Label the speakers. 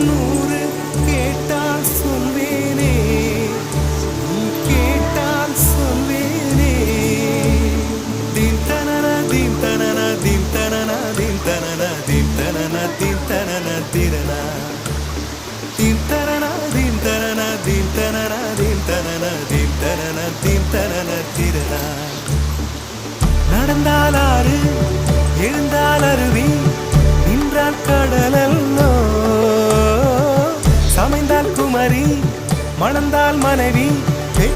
Speaker 1: நூறு கேட்டால் சொல்வேனே, நீ கேட்டால் சொல்வேனே. தீம் தனன தீம் தனன தீம் தனன தீம் தனன தீம் தனன தீம் தனன திரணா தீம் தனன தீம் தனன தீம் தனன தீம் தனன தீம் தனன தீம் தனன திரணா. நடந்தால் ஆறு, எழுந்தால் அருவி, நின்றால் கடலல்லோ. சமைந்தால் குமரி, மணந்தால் மனைவி,